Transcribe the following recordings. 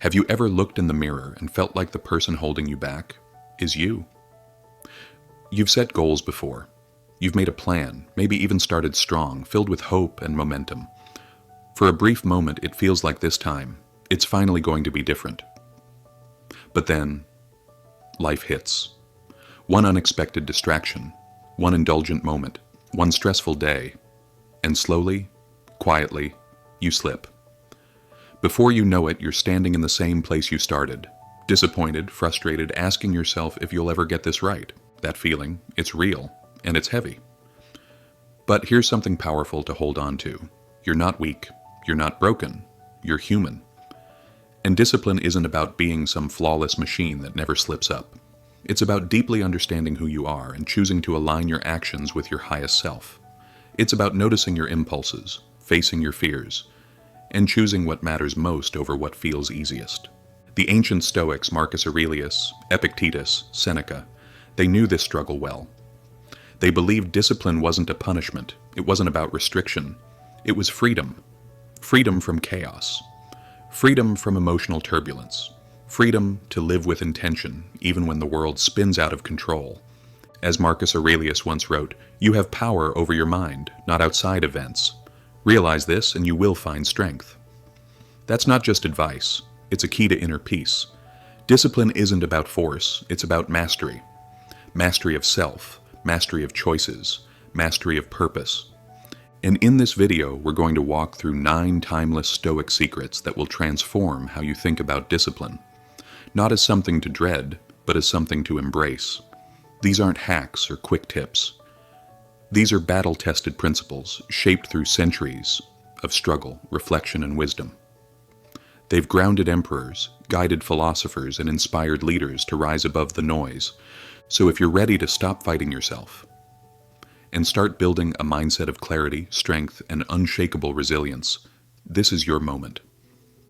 Have you ever looked in the mirror and felt like the person holding you back is you? You've set goals before. You've made a plan, maybe even started strong, filled with hope and momentum. For a brief moment, it feels like this time, it's finally going to be different. But then, life hits. One unexpected distraction, one indulgent moment, one stressful day, and slowly, quietly, you slip. Before you know it, you're standing in the same place you started, disappointed, frustrated, asking yourself if you'll ever get this right. That feeling, it's real, and it's heavy. But here's something powerful to hold on to. You're not weak, you're not broken, you're human. And discipline isn't about being some flawless machine that never slips up. It's about deeply understanding who you are and choosing to align your actions with your highest self. It's about noticing your impulses, facing your fears, and choosing what matters most over what feels easiest. The ancient Stoics, Marcus Aurelius, Epictetus, Seneca, they knew this struggle well. They believed discipline wasn't a punishment. It wasn't about restriction. It was freedom. Freedom from chaos. Freedom from emotional turbulence. Freedom to live with intention, even when the world spins out of control. As Marcus Aurelius once wrote, "You have power over your mind, not outside events. Realize this and you will find strength." That's not just advice, it's a key to inner peace. Discipline isn't about force, it's about mastery. Mastery of self, mastery of choices, mastery of purpose. And in this video, we're going to walk through 9 timeless Stoic secrets that will transform how you think about discipline. Not as something to dread, but as something to embrace. These aren't hacks or quick tips. These are battle-tested principles shaped through centuries of struggle, reflection, and wisdom. They've grounded emperors, guided philosophers, and inspired leaders to rise above the noise. So if you're ready to stop fighting yourself and start building a mindset of clarity, strength, and unshakable resilience, this is your moment.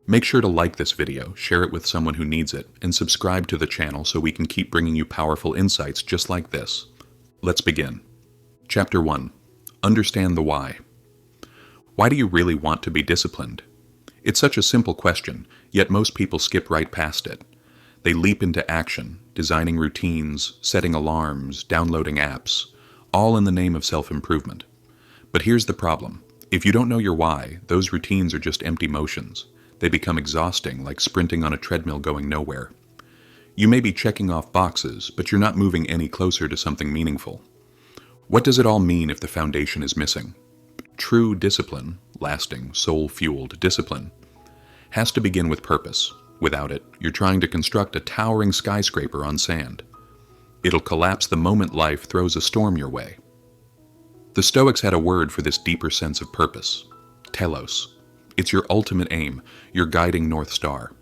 Make sure to like this video, share it with someone who needs it, and subscribe to the channel so we can keep bringing you powerful insights just like this. Let's begin. Chapter 1. Understand the why. Why do you really want to be disciplined? It's such a simple question, yet most people skip right past it. They leap into action, designing routines, setting alarms, downloading apps, all in the name of self-improvement. But here's the problem. If you don't know your why, those routines are just empty motions. They become exhausting, like sprinting on a treadmill going nowhere. You may be checking off boxes, but you're not moving any closer to something meaningful. What does it all mean if the foundation is missing? True discipline, lasting, soul-fueled discipline, has to begin with purpose. Without it, you're trying to construct a towering skyscraper on sand. It'll collapse the moment life throws a storm your way. The Stoics had a word for this deeper sense of purpose: telos. It's your ultimate aim, your guiding North Star.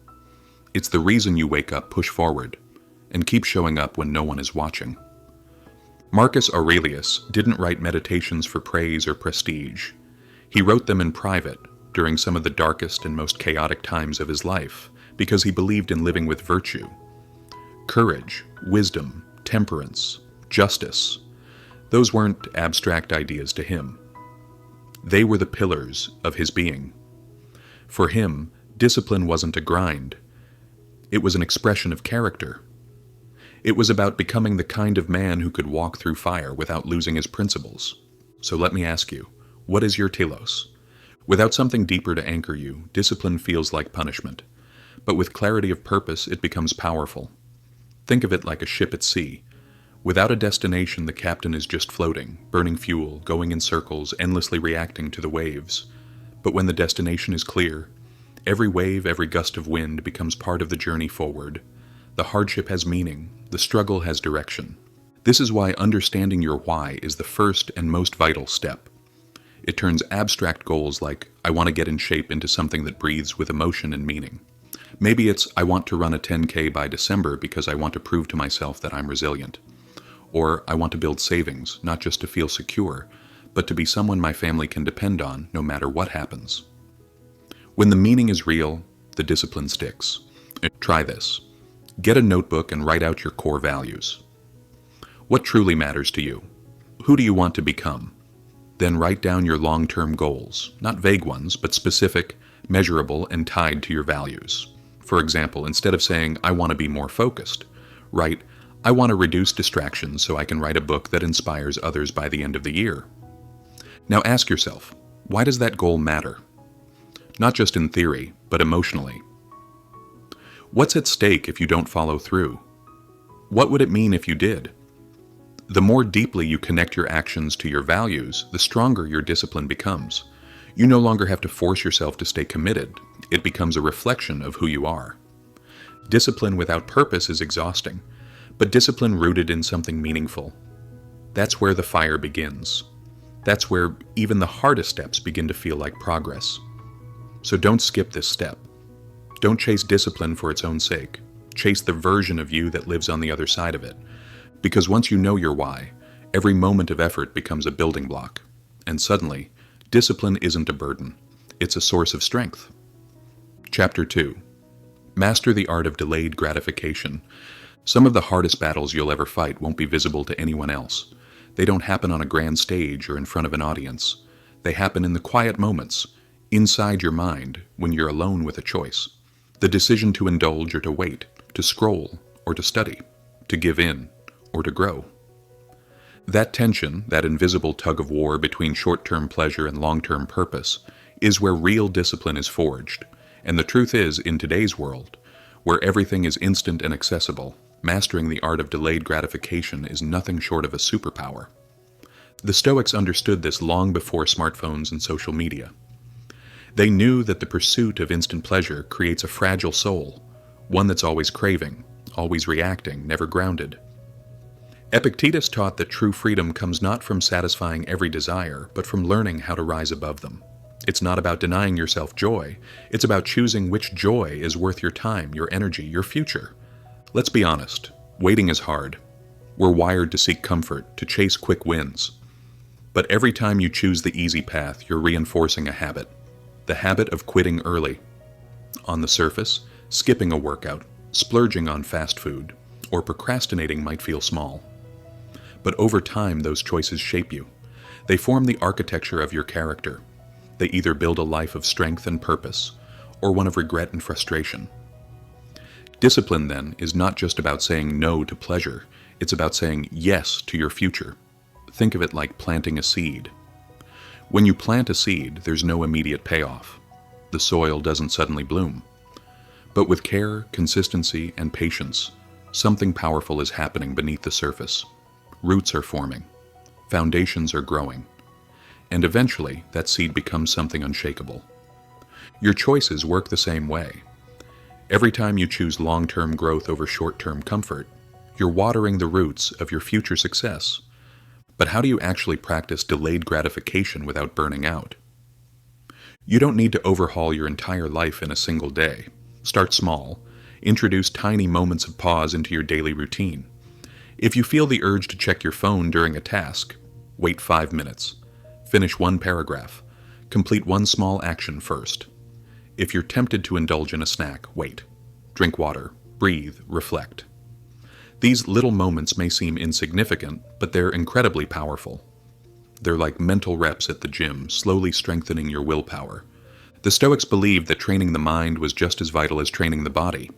It's the reason you wake up, push forward, and keep showing up when no one is watching. Marcus Aurelius didn't write meditations for praise or prestige. He wrote them in private during some of the darkest and most chaotic times of his life because he believed in living with virtue. Courage, wisdom, temperance, justice. Those weren't abstract ideas to him. They were the pillars of his being. For him, discipline wasn't a grind. It was an expression of character. It was about becoming the kind of man who could walk through fire without losing his principles. So let me ask you, what is your telos? Without something deeper to anchor you, discipline feels like punishment. But with clarity of purpose, it becomes powerful. Think of it like a ship at sea. Without a destination, the captain is just floating, burning fuel, going in circles, endlessly reacting to the waves. But when the destination is clear, every wave, every gust of wind becomes part of the journey forward. The hardship has meaning, the struggle has direction. This is why understanding your why is the first and most vital step. It turns abstract goals like, I want to get in shape, into something that breathes with emotion and meaning. Maybe it's, I want to run a 10K by December because I want to prove to myself that I'm resilient. Or I want to build savings, not just to feel secure, but to be someone my family can depend on no matter what happens. When the meaning is real, the discipline sticks. Try this. Get a notebook and write out your core values. What truly matters to you? Who do you want to become? Then write down your long-term goals, not vague ones, but specific, measurable, and tied to your values. For example, instead of saying, "I want to be more focused," write, "I want to reduce distractions so I can write a book that inspires others by the end of the year." Now ask yourself, why does that goal matter? Not just in theory, but emotionally. What's at stake if you don't follow through? What would it mean if you did? The more deeply you connect your actions to your values, the stronger your discipline becomes. You no longer have to force yourself to stay committed. It becomes a reflection of who you are. Discipline without purpose is exhausting, but discipline rooted in something meaningful. That's where the fire begins. That's where even the hardest steps begin to feel like progress. So don't skip this step. Don't chase discipline for its own sake. Chase the version of you that lives on the other side of it. Because once you know your why, every moment of effort becomes a building block. And suddenly, discipline isn't a burden. It's a source of strength. Chapter 2. Master the art of delayed gratification. Some of the hardest battles you'll ever fight won't be visible to anyone else. They don't happen on a grand stage or in front of an audience. They happen in the quiet moments, inside your mind, when you're alone with a choice. The decision to indulge or to wait, to scroll or to study, to give in or to grow. That tension, that invisible tug of war between short-term pleasure and long-term purpose, is where real discipline is forged. And the truth is, in today's world, where everything is instant and accessible, mastering the art of delayed gratification is nothing short of a superpower. The Stoics understood this long before smartphones and social media. They knew that the pursuit of instant pleasure creates a fragile soul, one that's always craving, always reacting, never grounded. Epictetus taught that true freedom comes not from satisfying every desire, but from learning how to rise above them. It's not about denying yourself joy. It's about choosing which joy is worth your time, your energy, your future. Let's be honest, waiting is hard. We're wired to seek comfort, to chase quick wins. But every time you choose the easy path, you're reinforcing a habit. The habit of quitting early. On the surface, skipping a workout, splurging on fast food, or procrastinating might feel small. But over time, those choices shape you. They form the architecture of your character. They either build a life of strength and purpose, or one of regret and frustration. Discipline, then, is not just about saying no to pleasure. It's about saying yes to your future. Think of it like planting a seed. When you plant a seed, there's no immediate payoff. The soil doesn't suddenly bloom. But with care, consistency, and patience, something powerful is happening beneath the surface. Roots are forming. Foundations are growing. And eventually, that seed becomes something unshakable. Your choices work the same way. Every time you choose long-term growth over short-term comfort, you're watering the roots of your future success. But how do you actually practice delayed gratification without burning out? You don't need to overhaul your entire life in a single day. Start small. Introduce tiny moments of pause into your daily routine. If you feel the urge to check your phone during a task, wait 5 minutes. Finish one paragraph. Complete one small action first. If you're tempted to indulge in a snack, wait. Drink water. Breathe. Reflect. These little moments may seem insignificant, but they're incredibly powerful. They're like mental reps at the gym, slowly strengthening your willpower. The Stoics believed that training the mind was just as vital as training the body.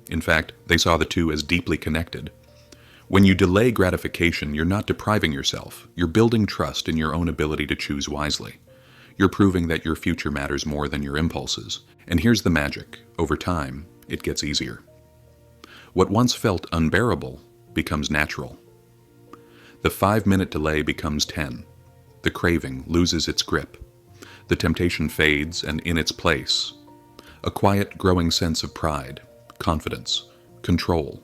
In fact, they saw the two as deeply connected. When you delay gratification, you're not depriving yourself. You're building trust in your own ability to choose wisely. You're proving that your future matters more than your impulses. And here's the magic. Over time, it gets easier. What once felt unbearable becomes natural. The 5-minute delay becomes 10. The craving loses its grip. The temptation fades, and in its place, a quiet, growing sense of pride, confidence, control.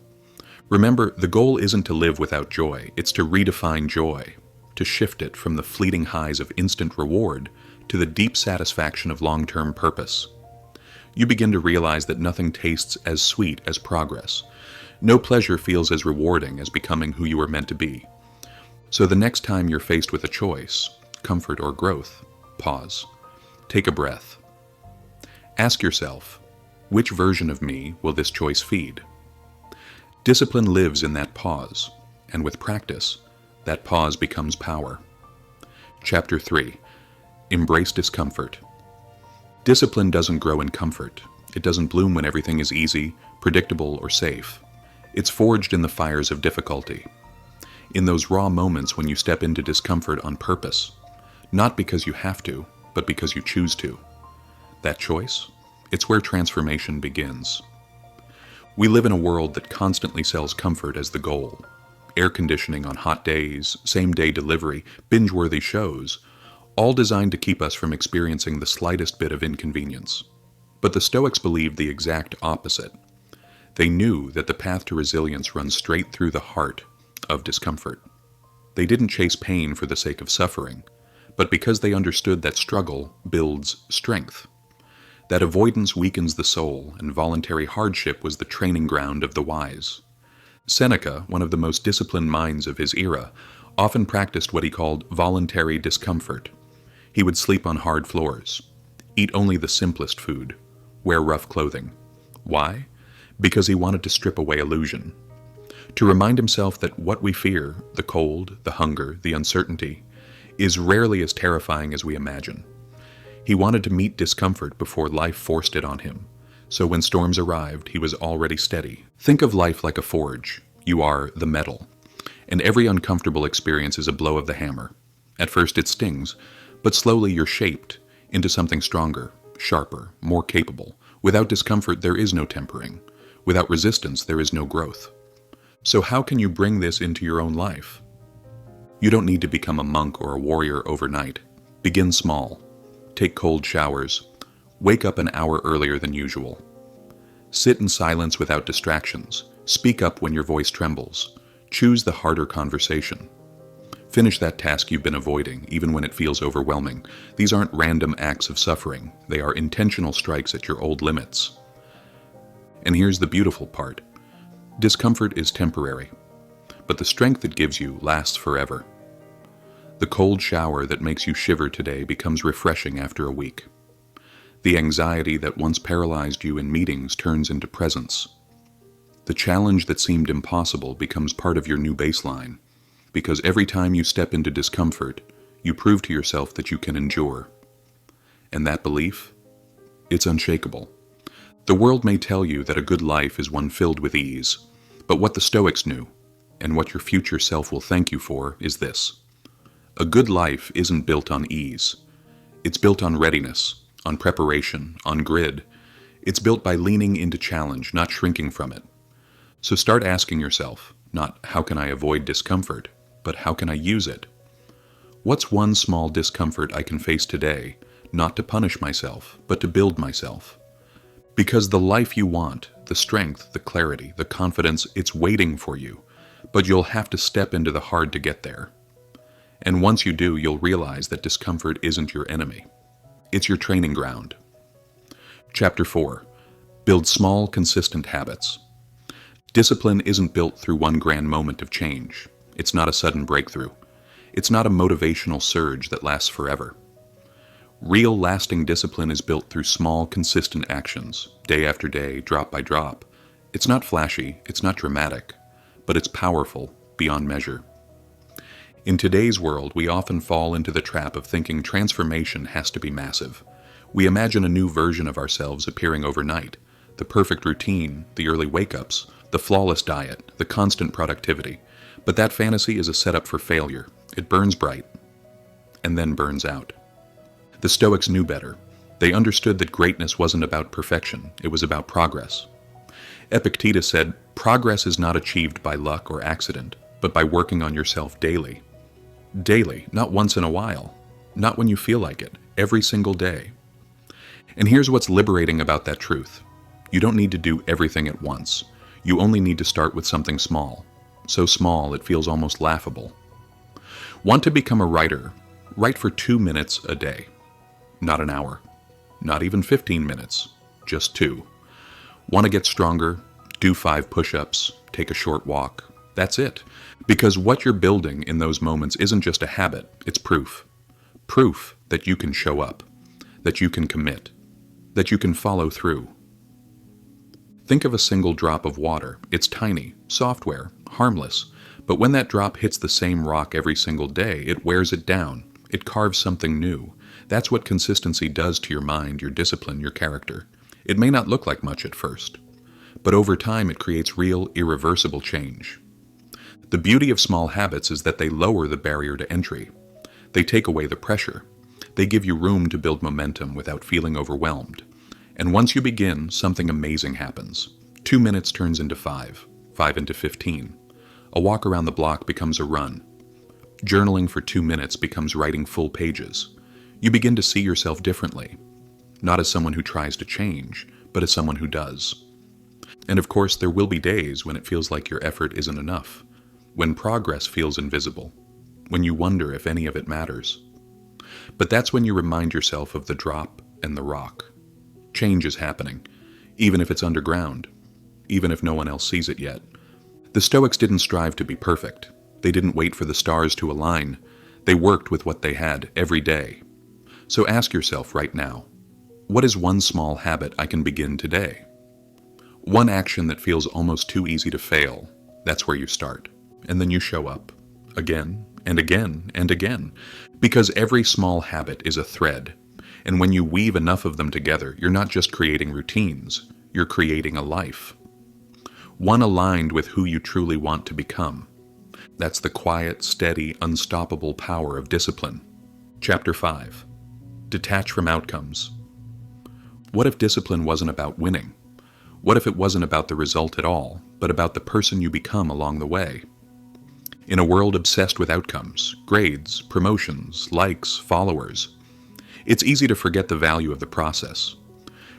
Remember, the goal isn't to live without joy. It's to redefine joy, to shift it from the fleeting highs of instant reward to the deep satisfaction of long-term purpose. You begin to realize that nothing tastes as sweet as progress. No pleasure feels as rewarding as becoming who you were meant to be. So the next time you're faced with a choice, comfort or growth, pause. Take a breath. Ask yourself, which version of me will this choice feed? Discipline lives in that pause, and with practice, that pause becomes power. Chapter 3. Embrace discomfort. Discipline doesn't grow in comfort. It doesn't bloom when everything is easy, predictable, or safe. It's forged in the fires of difficulty, in those raw moments when you step into discomfort on purpose, not because you have to, but because you choose to. That choice? It's where transformation begins. We live in a world that constantly sells comfort as the goal. Air conditioning on hot days, same-day delivery, binge-worthy shows, all designed to keep us from experiencing the slightest bit of inconvenience. But the Stoics believed the exact opposite. They knew that the path to resilience runs straight through the heart of discomfort. They didn't chase pain for the sake of suffering, but because they understood that struggle builds strength. That avoidance weakens the soul, and voluntary hardship was the training ground of the wise. Seneca, one of the most disciplined minds of his era, often practiced what he called voluntary discomfort. He would sleep on hard floors, eat only the simplest food, wear rough clothing. Why? Because he wanted to strip away illusion. To remind himself that what we fear, the cold, the hunger, the uncertainty, is rarely as terrifying as we imagine. He wanted to meet discomfort before life forced it on him, so when storms arrived, he was already steady. Think of life like a forge. You are the metal, and every uncomfortable experience is a blow of the hammer. At first it stings, but slowly you're shaped into something stronger, sharper, more capable. Without discomfort, there is no tempering. Without resistance, there is no growth. So how can you bring this into your own life? You don't need to become a monk or a warrior overnight. Begin small. Take cold showers. Wake up an hour earlier than usual. Sit in silence without distractions. Speak up when your voice trembles. Choose the harder conversation. Finish that task you've been avoiding, even when it feels overwhelming. These aren't random acts of suffering. They are intentional strikes at your old limits. And here's the beautiful part. Discomfort is temporary, but the strength it gives you lasts forever. The cold shower that makes you shiver today becomes refreshing after a week. The anxiety that once paralyzed you in meetings turns into presence. The challenge that seemed impossible becomes part of your new baseline, because every time you step into discomfort, you prove to yourself that you can endure. And that belief? It's unshakable. The world may tell you that a good life is one filled with ease, but what the Stoics knew, and what your future self will thank you for, is this. A good life isn't built on ease. It's built on readiness, on preparation, on grit. It's built by leaning into challenge, not shrinking from it. So start asking yourself, not how can I avoid discomfort, but how can I use it? What's one small discomfort I can face today, not to punish myself, but to build myself? Because the life you want, the strength, the clarity, the confidence, it's waiting for you, but you'll have to step into the hard to get there. And once you do, you'll realize that discomfort isn't your enemy. It's your training ground. Chapter 4. Build small, consistent habits. Discipline isn't built through one grand moment of change. It's not a sudden breakthrough. It's not a motivational surge that lasts forever. Real, lasting discipline is built through small, consistent actions, day after day, drop by drop. It's not flashy, it's not dramatic, but it's powerful, beyond measure. In today's world, we often fall into the trap of thinking transformation has to be massive. We imagine a new version of ourselves appearing overnight, the perfect routine, the early wake-ups, the flawless diet, the constant productivity. But that fantasy is a setup for failure. It burns bright, and then burns out. The Stoics knew better. They understood that greatness wasn't about perfection, it was about progress. Epictetus said, "Progress is not achieved by luck or accident, but by working on yourself daily." Daily, not once in a while. Not when you feel like it, every single day. And here's what's liberating about that truth. You don't need to do everything at once. You only need to start with something small. So small it feels almost laughable. Want to become a writer? Write for 2 minutes a day. Not an hour. Not even 15 minutes. Just 2. Want to get stronger? Do 5 push-ups. Take a short walk. That's it. Because what you're building in those moments isn't just a habit, it's proof. Proof that you can show up, that you can commit, that you can follow through. Think of a single drop of water. It's tiny, software, harmless, but when that drop hits the same rock every single day, it wears it down. It carves something new. That's what consistency does to your mind, your discipline, your character. It may not look like much at first, but over time it creates real, irreversible change. The beauty of small habits is that they lower the barrier to entry. They take away the pressure. They give you room to build momentum without feeling overwhelmed. And once you begin, something amazing happens. 2 minutes turns into 5, 5 into 15. A walk around the block becomes a run. Journaling for 2 minutes becomes writing full pages. You begin to see yourself differently, not as someone who tries to change, but as someone who does. And of course, there will be days when it feels like your effort isn't enough, when progress feels invisible, when you wonder if any of it matters. But that's when you remind yourself of the drop and the rock. Change is happening, even if it's underground, even if no one else sees it yet. The Stoics didn't strive to be perfect. They didn't wait for the stars to align. They worked with what they had every day. So ask yourself right now, what is one small habit I can begin today? One action that feels almost too easy to fail. That's where you start. And then you show up. Again, and again, and again. Because every small habit is a thread. And when you weave enough of them together, you're not just creating routines. You're creating a life. One aligned with who you truly want to become. That's the quiet, steady, unstoppable power of discipline. Chapter 5. Detach from outcomes. What if discipline wasn't about winning? What if it wasn't about the result at all, but about the person you become along the way? In a world obsessed with outcomes, grades, promotions, likes, followers, it's easy to forget the value of the process.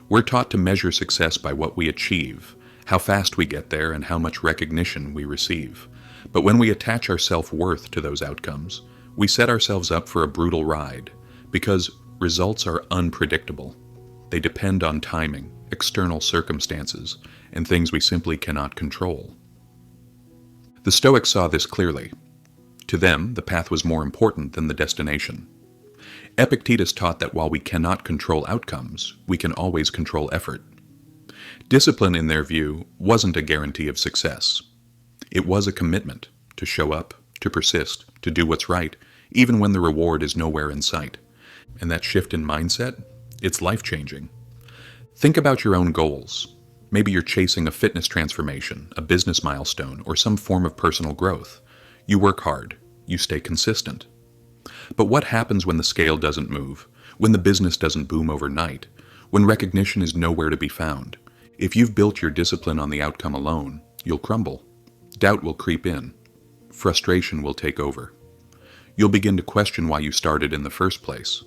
We're taught to measure success by what we achieve, how fast we get there, and how much recognition we receive. But when we attach our self-worth to those outcomes, we set ourselves up for a brutal ride, because results are unpredictable. They depend on timing, external circumstances, and things we simply cannot control. The Stoics saw this clearly. To them, the path was more important than the destination. Epictetus taught that while we cannot control outcomes, we can always control effort. Discipline, in their view, wasn't a guarantee of success. It was a commitment to show up, to persist, to do what's right, even when the reward is nowhere in sight. And that shift in mindset, it's life-changing. Think about your own goals. Maybe you're chasing a fitness transformation, a business milestone, or some form of personal growth. You work hard. You stay consistent. But what happens when the scale doesn't move? When the business doesn't boom overnight? When recognition is nowhere to be found? If you've built your discipline on the outcome alone, you'll crumble. Doubt will creep in. Frustration will take over. You'll begin to question why you started in the first place.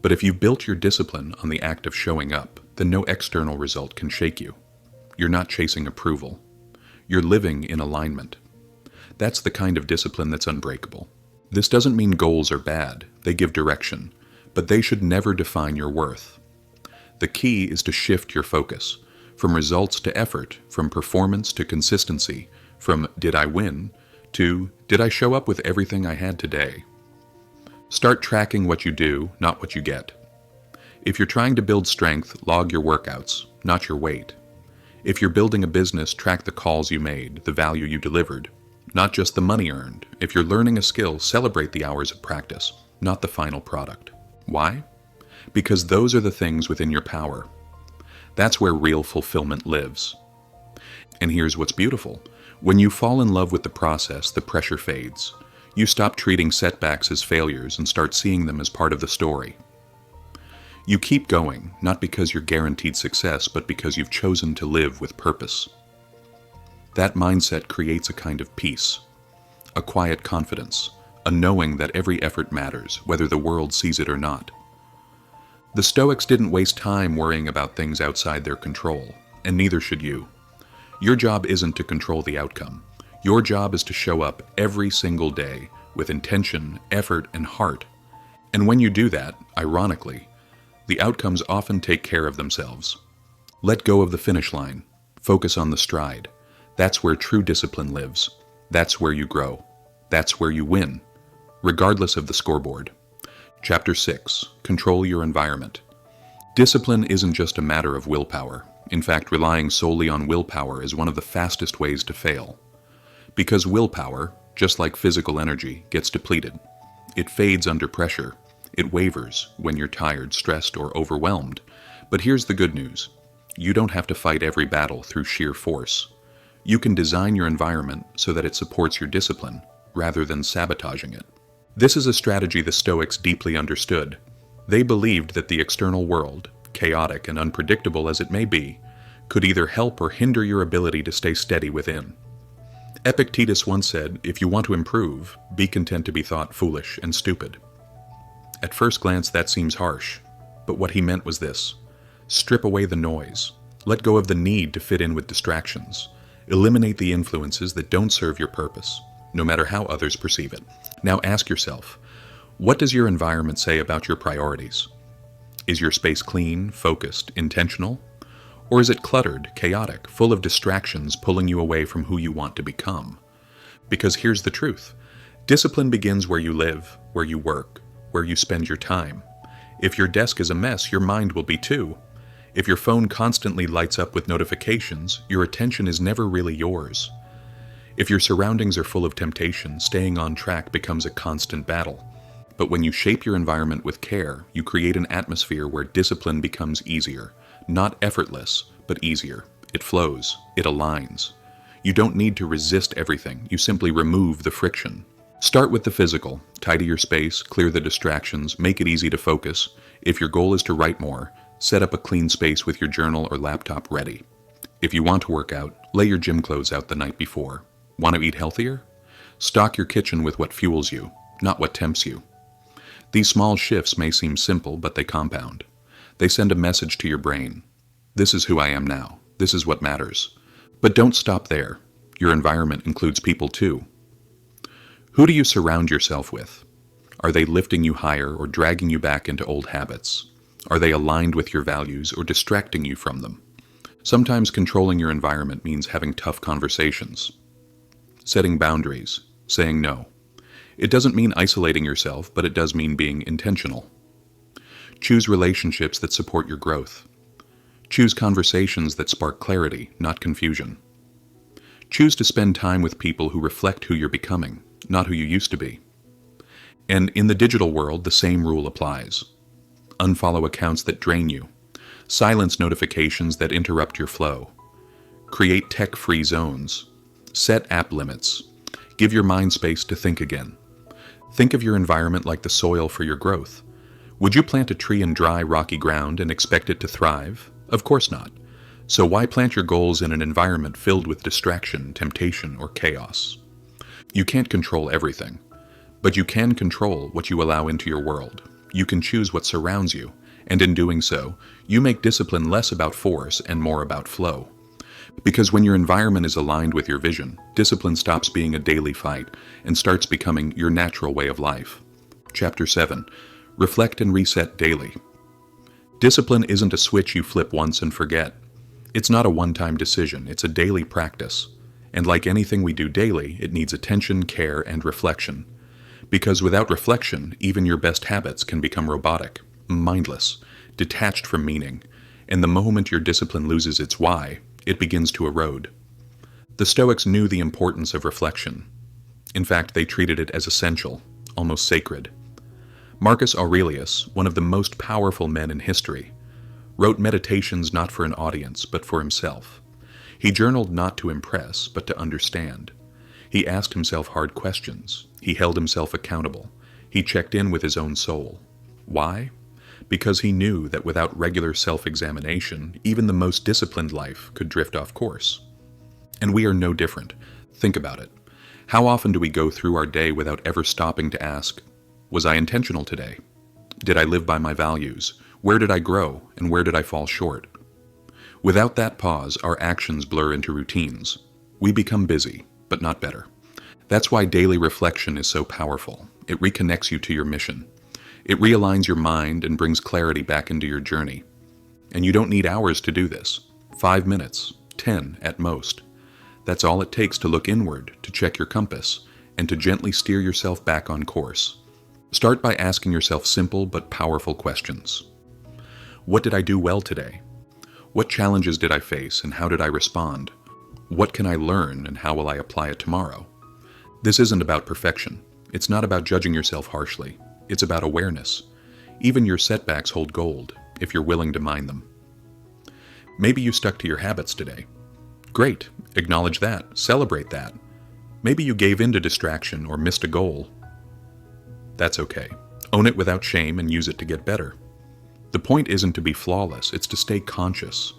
But if you've built your discipline on the act of showing up, then no external result can shake you. You're not chasing approval. You're living in alignment. That's the kind of discipline that's unbreakable. This doesn't mean goals are bad. They give direction, but they should never define your worth. The key is to shift your focus from results to effort, from performance to consistency, from did I win to did I show up with everything I had today. Start tracking what you do, not what you get. If you're trying to build strength, log your workouts, not your weight. If you're building a business, track the calls you made, the value you delivered, not just the money earned. If you're learning a skill, celebrate the hours of practice, not the final product. Why? Because those are the things within your power. That's where real fulfillment lives. And here's what's beautiful. When you fall in love with the process, the pressure fades. You stop treating setbacks as failures and start seeing them as part of the story. You keep going, not because you're guaranteed success, but because you've chosen to live with purpose. That mindset creates a kind of peace, a quiet confidence, a knowing that every effort matters, whether the world sees it or not. The Stoics didn't waste time worrying about things outside their control, and neither should you. Your job isn't to control the outcome. Your job is to show up every single day with intention, effort, and heart. And when you do that, ironically, the outcomes often take care of themselves. Let go of the finish line. Focus on the stride. That's where true discipline lives. That's where you grow. That's where you win, regardless of the scoreboard. Chapter 6. Control your environment. Discipline isn't just a matter of willpower. In fact, relying solely on willpower is one of the fastest ways to fail. Because willpower, just like physical energy, gets depleted. It fades under pressure. It wavers when you're tired, stressed, or overwhelmed. But here's the good news. You don't have to fight every battle through sheer force. You can design your environment so that it supports your discipline, rather than sabotaging it. This is a strategy the Stoics deeply understood. They believed that the external world, chaotic and unpredictable as it may be, could either help or hinder your ability to stay steady within. Epictetus once said, "If you want to improve, be content to be thought foolish and stupid." At first glance that seems harsh, but what he meant was this: strip away the noise, let go of the need to fit in with distractions, eliminate the influences that don't serve your purpose, no matter how others perceive it. Now ask yourself, what does your environment say about your priorities? Is your space clean, focused, intentional? Or is it cluttered, chaotic, full of distractions pulling you away from who you want to become? Because here's the truth. Discipline begins where you live, where you work, where you spend your time. If your desk is a mess, your mind will be too. If your phone constantly lights up with notifications, your attention is never really yours. If your surroundings are full of temptation, staying on track becomes a constant battle. But when you shape your environment with care, you create an atmosphere where discipline becomes easier. Not effortless, but easier. It flows. It aligns. You don't need to resist everything. You simply remove the friction. Start with the physical. Tidy your space, clear the distractions, make it easy to focus. If your goal is to write more, set up a clean space with your journal or laptop ready. If you want to work out, lay your gym clothes out the night before. Want to eat healthier? Stock your kitchen with what fuels you, not what tempts you. These small shifts may seem simple, but they compound. They send a message to your brain. This is who I am now. This is what matters. But don't stop there. Your environment includes people too. Who do you surround yourself with? Are they lifting you higher or dragging you back into old habits? Are they aligned with your values or distracting you from them? Sometimes controlling your environment means having tough conversations, setting boundaries, saying no. It doesn't mean isolating yourself, but it does mean being intentional. Choose relationships that support your growth. Choose conversations that spark clarity, not confusion. Choose to spend time with people who reflect who you're becoming, not who you used to be. And in the digital world, the same rule applies. Unfollow accounts that drain you. Silence notifications that interrupt your flow. Create tech-free zones. Set app limits. Give your mind space to think again. Think of your environment like the soil for your growth. Would you plant a tree in dry, rocky ground and expect it to thrive? Of course not. So why plant your goals in an environment filled with distraction, temptation, or chaos? You can't control everything, but you can control what you allow into your world. You can choose what surrounds you, and in doing so, you make discipline less about force and more about flow. Because when your environment is aligned with your vision, discipline stops being a daily fight and starts becoming your natural way of life. Chapter 7. Reflect and reset daily. Discipline isn't a switch you flip once and forget. It's not a one-time decision, it's a daily practice. And like anything we do daily, it needs attention, care, and reflection. Because without reflection, even your best habits can become robotic, mindless, detached from meaning. And the moment your discipline loses its why, it begins to erode. The Stoics knew the importance of reflection. In fact, they treated it as essential, almost sacred. Marcus Aurelius, one of the most powerful men in history, wrote meditations not for an audience, but for himself. He journaled not to impress, but to understand. He asked himself hard questions. He held himself accountable. He checked in with his own soul. Why? Because he knew that without regular self-examination, even the most disciplined life could drift off course. And we are no different. Think about it. How often do we go through our day without ever stopping to ask, was I intentional today? Did I live by my values? Where did I grow, and where did I fall short? Without that pause, our actions blur into routines. We become busy, but not better. That's why daily reflection is so powerful. It reconnects you to your mission. It realigns your mind and brings clarity back into your journey. And you don't need hours to do this. 5 minutes, 10 at most. That's all it takes to look inward, to check your compass, and to gently steer yourself back on course. Start by asking yourself simple but powerful questions. What did I do well today? What challenges did I face and how did I respond? What can I learn and how will I apply it tomorrow? This isn't about perfection. It's not about judging yourself harshly. It's about awareness. Even your setbacks hold gold, if you're willing to mine them. Maybe you stuck to your habits today. Great, acknowledge that, celebrate that. Maybe you gave in to distraction or missed a goal. That's okay. Own it without shame and use it to get better. The point isn't to be flawless, it's to stay conscious.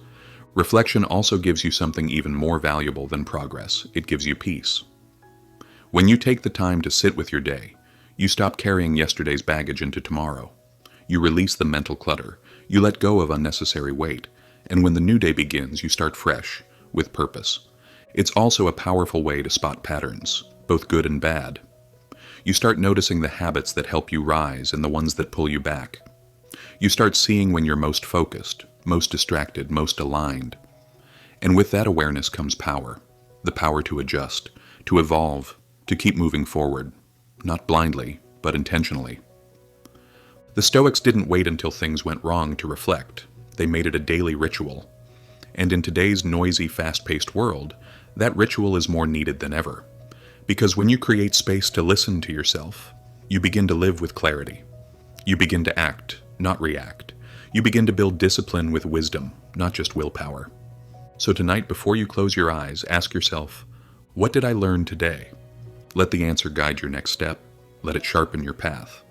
Reflection also gives you something even more valuable than progress. It gives you peace. When you take the time to sit with your day, you stop carrying yesterday's baggage into tomorrow. You release the mental clutter. You let go of unnecessary weight. And when the new day begins, you start fresh, with purpose. It's also a powerful way to spot patterns, both good and bad. You start noticing the habits that help you rise and the ones that pull you back. You start seeing when you're most focused, most distracted, most aligned. And with that awareness comes power. The power to adjust, to evolve, to keep moving forward. Not blindly, but intentionally. The Stoics didn't wait until things went wrong to reflect. They made it a daily ritual. And in today's noisy, fast-paced world, that ritual is more needed than ever. Because when you create space to listen to yourself, you begin to live with clarity. You begin to act, not react. You begin to build discipline with wisdom, not just willpower. So tonight, before you close your eyes, ask yourself, what did I learn today? Let the answer guide your next step. Let it sharpen your path.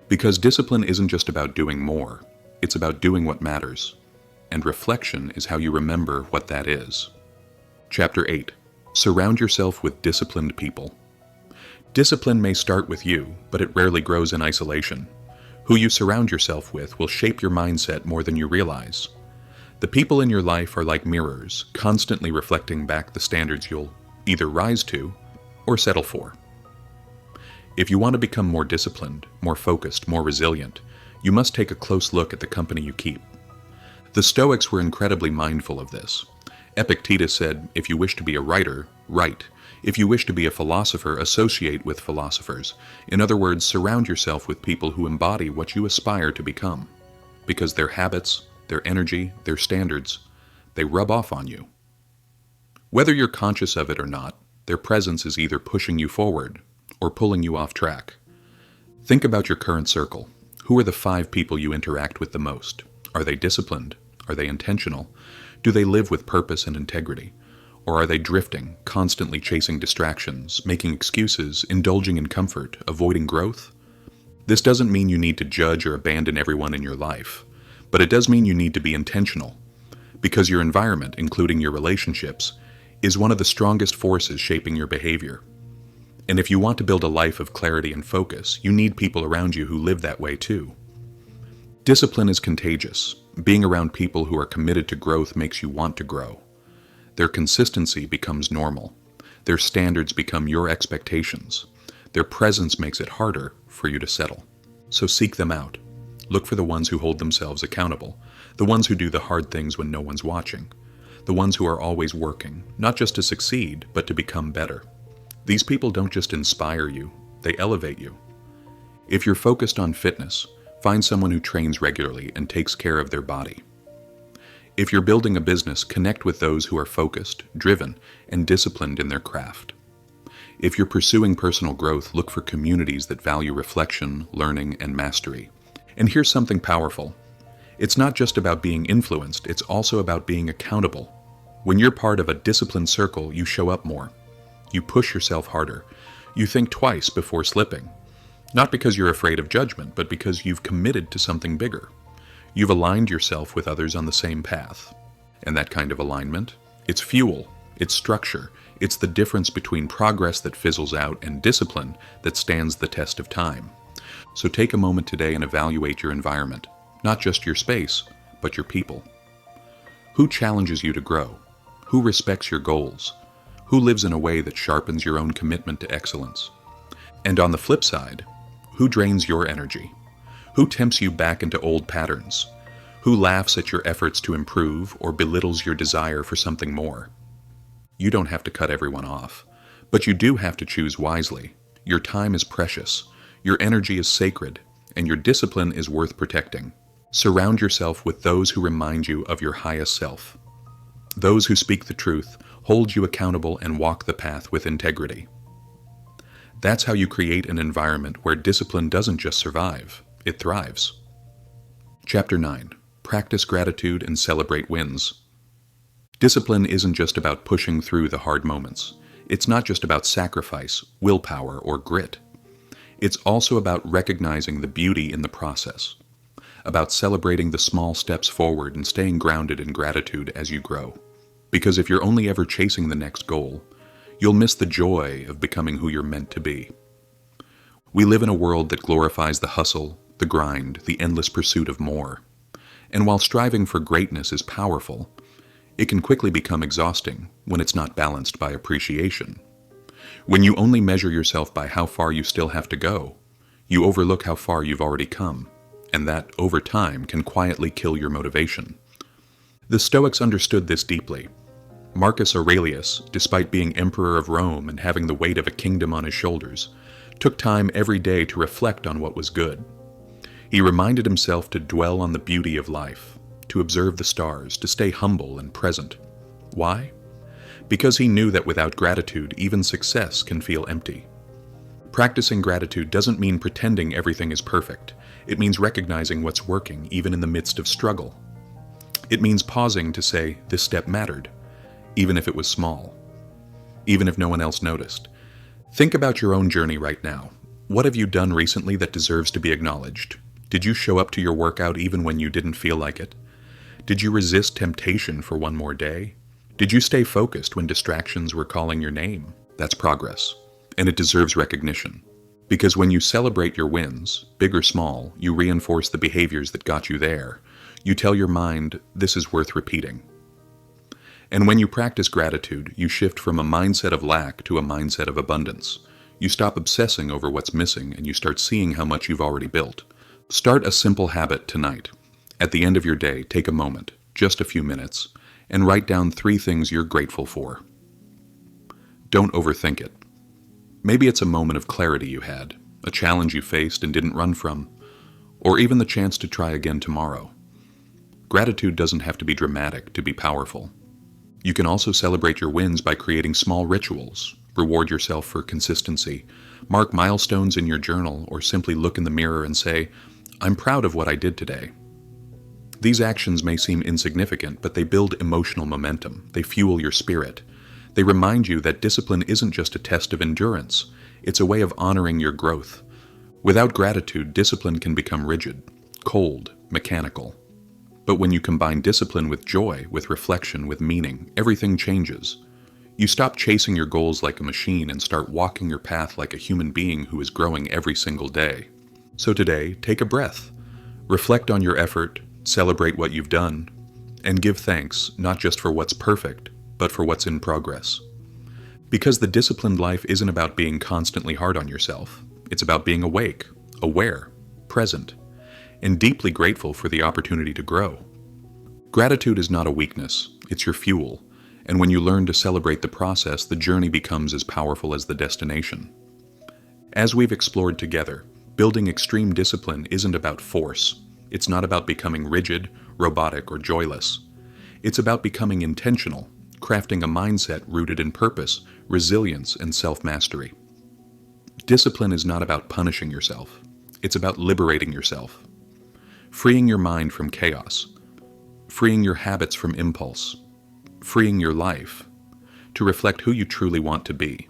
Because discipline isn't just about doing more, it's about doing what matters. And reflection is how you remember what that is. Chapter 8. Surround yourself with disciplined people. Discipline may start with you, but it rarely grows in isolation. Who you surround yourself with will shape your mindset more than you realize. The people in your life are like mirrors, constantly reflecting back the standards you'll either rise to or settle for. If you want to become more disciplined, more focused, more resilient, you must take a close look at the company you keep. The Stoics were incredibly mindful of this. Epictetus said, if you wish to be a writer, write. If you wish to be a philosopher, associate with philosophers. In other words, surround yourself with people who embody what you aspire to become. Because their habits, their energy, their standards, they rub off on you. Whether you're conscious of it or not, their presence is either pushing you forward or pulling you off track. Think about your current circle. Who are the 5 people you interact with the most? Are they disciplined? Are they intentional? Do they live with purpose and integrity? Or are they drifting, constantly chasing distractions, making excuses, indulging in comfort, avoiding growth? This doesn't mean you need to judge or abandon everyone in your life, but it does mean you need to be intentional, because your environment, including your relationships, is one of the strongest forces shaping your behavior. And if you want to build a life of clarity and focus, you need people around you who live that way too. Discipline is contagious. Being around people who are committed to growth makes you want to grow. Their consistency becomes normal. Their standards become your expectations. Their presence makes it harder for you to settle. So seek them out. Look for the ones who hold themselves accountable, the ones who do the hard things when no one's watching, the ones who are always working, not just to succeed, but to become better. These people don't just inspire you, they elevate you. If you're focused on fitness, find someone who trains regularly and takes care of their body. If you're building a business, connect with those who are focused, driven, and disciplined in their craft. If you're pursuing personal growth, look for communities that value reflection, learning, and mastery. And here's something powerful. It's not just about being influenced, it's also about being accountable. When you're part of a disciplined circle, you show up more. You push yourself harder. You think twice before slipping. Not because you're afraid of judgment, but because you've committed to something bigger. You've aligned yourself with others on the same path. And that kind of alignment, it's fuel, it's structure, it's the difference between progress that fizzles out and discipline that stands the test of time. So take a moment today and evaluate your environment, not just your space, but your people. Who challenges you to grow? Who respects your goals? Who lives in a way that sharpens your own commitment to excellence? And on the flip side, who drains your energy? Who tempts you back into old patterns? Who laughs at your efforts to improve or belittles your desire for something more? You don't have to cut everyone off, but you do have to choose wisely. Your time is precious, your energy is sacred, and your discipline is worth protecting. Surround yourself with those who remind you of your highest self. Those who speak the truth, hold you accountable, and walk the path with integrity. That's how you create an environment where discipline doesn't just survive, it thrives. Chapter 9. Practice gratitude and celebrate wins. Discipline isn't just about pushing through the hard moments. It's not just about sacrifice, willpower, or grit. It's also about recognizing the beauty in the process, about celebrating the small steps forward and staying grounded in gratitude as you grow. Because if you're only ever chasing the next goal, you'll miss the joy of becoming who you're meant to be. We live in a world that glorifies the hustle, the grind, the endless pursuit of more. And while striving for greatness is powerful, it can quickly become exhausting when it's not balanced by appreciation. When you only measure yourself by how far you still have to go, you overlook how far you've already come, and that, over time, can quietly kill your motivation. The Stoics understood this deeply. Marcus Aurelius, despite being emperor of Rome and having the weight of a kingdom on his shoulders, took time every day to reflect on what was good. He reminded himself to dwell on the beauty of life, to observe the stars, to stay humble and present. Why? Because he knew that without gratitude, even success can feel empty. Practicing gratitude doesn't mean pretending everything is perfect. It means recognizing what's working, even in the midst of struggle. It means pausing to say, this step mattered, even if it was small, even if no one else noticed. Think about your own journey right now. What have you done recently that deserves to be acknowledged? Did you show up to your workout even when you didn't feel like it? Did you resist temptation for one more day? Did you stay focused when distractions were calling your name? That's progress, and it deserves recognition. Because when you celebrate your wins, big or small, you reinforce the behaviors that got you there. You tell your mind, this is worth repeating. And when you practice gratitude, you shift from a mindset of lack to a mindset of abundance. You stop obsessing over what's missing and you start seeing how much you've already built. Start a simple habit tonight. At the end of your day, take a moment, just a few minutes, and write down 3 things you're grateful for. Don't overthink it. Maybe it's a moment of clarity you had, a challenge you faced and didn't run from, or even the chance to try again tomorrow. Gratitude doesn't have to be dramatic to be powerful. You can also celebrate your wins by creating small rituals, reward yourself for consistency, mark milestones in your journal, or simply look in the mirror and say, I'm proud of what I did today. These actions may seem insignificant, but they build emotional momentum. They fuel your spirit. They remind you that discipline isn't just a test of endurance. It's a way of honoring your growth. Without gratitude, discipline can become rigid, cold, mechanical. But when you combine discipline with joy, with reflection, with meaning, everything changes. You stop chasing your goals like a machine and start walking your path like a human being who is growing every single day. So today, take a breath. Reflect on your effort, celebrate what you've done, and give thanks not just for what's perfect, but for what's in progress. Because the disciplined life isn't about being constantly hard on yourself. It's about being awake, aware, present, and deeply grateful for the opportunity to grow. Gratitude is not a weakness, it's your fuel, and when you learn to celebrate the process, the journey becomes as powerful as the destination. As we've explored together, building extreme discipline isn't about force. It's not about becoming rigid, robotic, or joyless. It's about becoming intentional, crafting a mindset rooted in purpose, resilience, and self-mastery. Discipline is not about punishing yourself. It's about liberating yourself. Freeing your mind from chaos. Freeing your habits from impulse. Freeing your life to reflect who you truly want to be.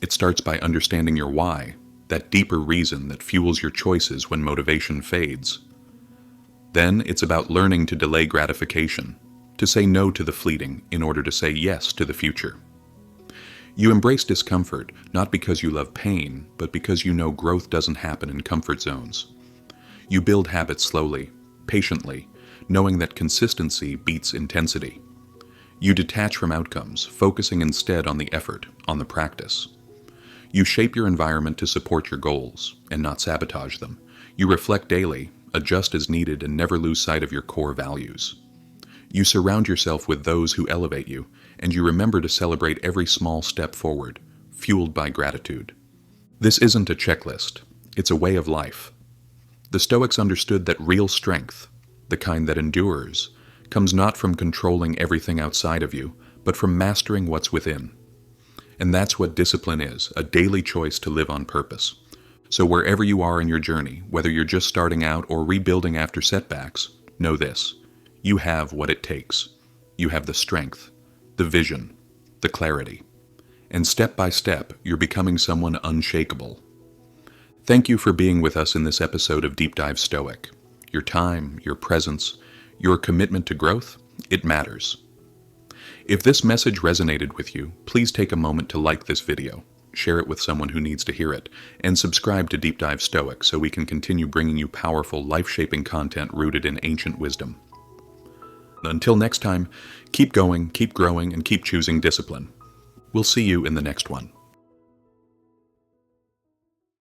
It starts by understanding your why, that deeper reason that fuels your choices when motivation fades. Then it's about learning to delay gratification, to say no to the fleeting in order to say yes to the future. You embrace discomfort not because you love pain, but because you know growth doesn't happen in comfort zones. You build habits slowly, patiently, knowing that consistency beats intensity. You detach from outcomes, focusing instead on the effort, on the practice. You shape your environment to support your goals and not sabotage them. You reflect daily, adjust as needed, and never lose sight of your core values. You surround yourself with those who elevate you, and you remember to celebrate every small step forward, fueled by gratitude. This isn't a checklist, it's a way of life. The Stoics understood that real strength, the kind that endures, comes not from controlling everything outside of you, but from mastering what's within. And that's what discipline is, a daily choice to live on purpose. So wherever you are in your journey, whether you're just starting out or rebuilding after setbacks, know this: you have what it takes. You have the strength, the vision, the clarity. And step by step, you're becoming someone unshakable. Thank you for being with us in this episode of Deep Dive Stoic. Your time, your presence, your commitment to growth, it matters. If this message resonated with you, please take a moment to like this video, share it with someone who needs to hear it, and subscribe to Deep Dive Stoic so we can continue bringing you powerful, life-shaping content rooted in ancient wisdom. Until next time, keep going, keep growing, and keep choosing discipline. We'll see you in the next one.